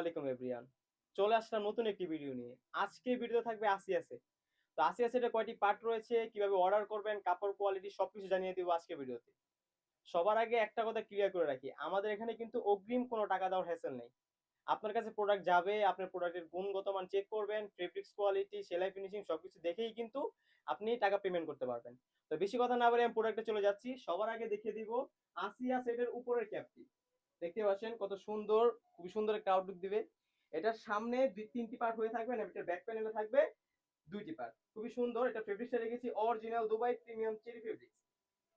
আলাইকুম এভরিওয়ান। চলে আসলাম নতুন একটি ভিডিও নিয়ে। আজকে ভিডিওতে থাকবে আসিয়া সেট। তো আসিয়া সেটের কয়টি পার্ট রয়েছে, কিভাবে অর্ডার করবেন, কাপড় কোয়ালিটি সবকিছু জানিয়ে দিব আজকে ভিডিওতে। সবার আগে একটা কথা ক্লিয়ার করে রাখি, আমাদের এখানে কিন্তু অগ্রিম কোনো টাকা দেওয়ার হ্যাসেল নেই। আপনার কাছে প্রোডাক্ট যাবে, আপনার প্রোডাক্টের গুণগত মান চেক করবেন, ফেব্রিক্স কোয়ালিটি, সেলাই ফিনিশিং সবকিছু দেখেই কিন্তু আপনি টাকা পেমেন্ট করতে পারবেন। তো বেশি কথা না বলে আমি প্রোডাক্টে চলে যাচ্ছি। সবার আগে দেখিয়ে দিব আসিয়া সেটের উপরের ক্যাপটি। দেখতে পাচ্ছেন কত সুন্দর, খুবই সুন্দর একটা আউটলুক দিবে। এটার সামনে তিনটি পার্ট হয়ে থাকবে, আর এটার ব্যাক প্যানেলে থাকবে দুইটি পার্ট। খুবই সুন্দর। এটা ফেব্রিক্সটা রেখেছি original Dubai premium cherry fabrics.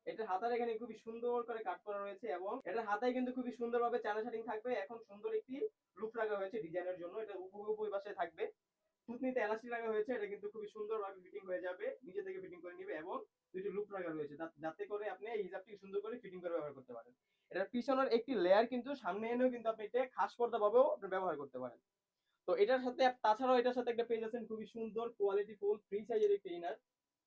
এটার হাতার এখানে খুবই সুন্দর করে কাট করা রয়েছে, এবং এটার হাতায় কিন্তু খুবই সুন্দরভাবে চায়না শাটিং থাকবে। এখন সুন্দর একটি লুপ রাখা হয়েছে ডিজাইনের জন্য। এটা উভয় পাশে থাকবে। থুতনিতে এলাস্টিক লাগা হয়েছে, এটা কিন্তু খুবই সুন্দরভাবে ফিটিং হয়ে যাবে, নিজে থেকে ফিটিং করে নিবে। এবং দুইটি লুপ লাগা রয়েছে যাতে করে আপনি এই হিজাবটি সুন্দর করে ফিটিং করে ব্যবহার করতে পারেন। এটার পিছনের একটি লেয়ার কিন্তু সামনে এনেও কিন্তু আপনি এটা খাস পর্দা ভাবেও আপনি ব্যবহার করতে পারেন। তো এটার সাথে তাছাড়াও এটার সাথে একটা পেয়ে যাচ্ছেন খুবই সুন্দর কোয়ালিটি ফুল ফ্রি সাইজের একটা ইনার।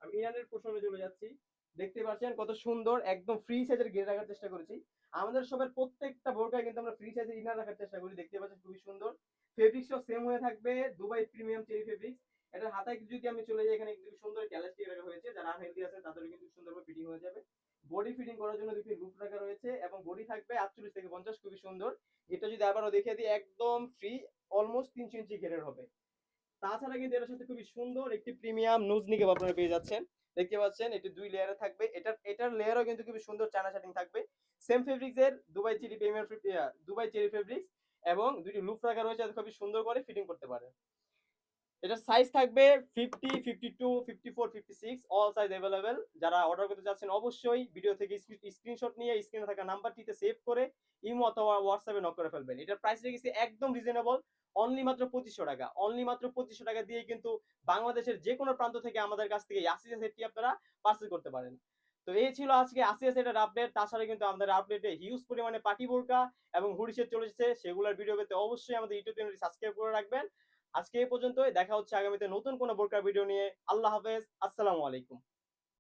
আমি ইনারের পোর্শনে চলে যাচ্ছি। দেখতে পাচ্ছেন কত সুন্দর, একদম ফ্রি সাইজের ঘের রাখার চেষ্টা করেছি। আমাদের সবার প্রত্যেকটা বোরকায় কিন্তু আমরা ফ্রি সাইজের ইনার রাখার চেষ্টা করি। দেখতে পাচ্ছেন খুবই সুন্দর। ফেব্রিক্সও সেম হয়ে থাকবে, দুবাই প্রিমিয়াম চেরি ফেব্রিক্স। এটার হাতায় যদি আমি চলে যাই, এখানে কিন্তু সুন্দর ক্যালাস্টিক রাখা হয়েছে, যারা আনহেলদি আছে তাদেরও কিন্তু সুন্দরভাবে ফিটিং হয়ে যাবে। বডি ফিটিং করার জন্য দুটি লুপ রাখা রয়েছে, এবং বডি থাকবে 48 থেকে 50, খুবই সুন্দর। যেটা যদি আবারও দেখিয়ে দিই, একদম ফ্রি, অলমোস্ট 3 ইঞ্চি ঘেরের হবে। তাছাড়া কিন্তু এটার সাথে খুবই সুন্দর একটি প্রিমিয়াম নুজ নিকেপ আপনারা পেয়ে যাচ্ছেন। দেখতে পাচ্ছেন এটি দুই লেয়ারে থাকবে। এটার লেয়ারও কিন্তু খুবই সুন্দর চায়না শাটিং থাকবে। সেম ফেব্রিক্স এর Dubai cherry premium Dubai cherry fabrics, এবং দুইটি লুপ রাখা রয়েছে যাতে খুবই সুন্দর করে ফিটিং করতে পারে। এটার সাইজ থাকবে 50, 52, 54, 56, অল সাইজ अवेलेबल। যারা অর্ডার করতে যাচ্ছেন অবশ্যই ভিডিও থেকে স্ক্রিনশট নিয়ে স্ক্রিনে থাকা নাম্বারটিতে সেভ করে ইমো অথবা হোয়াটসঅ্যাপে নক করে ফেলবেন। এটার প্রাইস রেখেছি একদম রিজনেবল, অনলি মাত্র 2500 টাকা। অনলি মাত্র 2500 টাকা দিয়ে কিন্তু বাংলাদেশের যে কোনো প্রান্ত থেকে আমাদের কাছ থেকে আসিয়া সেটটি আপনারা পার্সেল করতে পারেন। তো এই ছিল আজকে আসিয়া সেটের আপডেট। তাছাড়া কিন্তু আমাদের আপডেটে হিউজ পরিমাণে পার্টি বোরকা এবং হুডি সেট চলে এসেছে। সেগুলোর ভিডিও পেতে অবশ্যই আমাদের ইউটিউব চ্যানেলটি সাবস্ক্রাইব করে রাখবেন। আজকে এই পর্যন্তই। দেখা হচ্ছে আগামীতে নতুন কোনো বোরকার ভিডিও নিয়ে। আল্লাহ হাফেজ, আসসালামু আলাইকুম।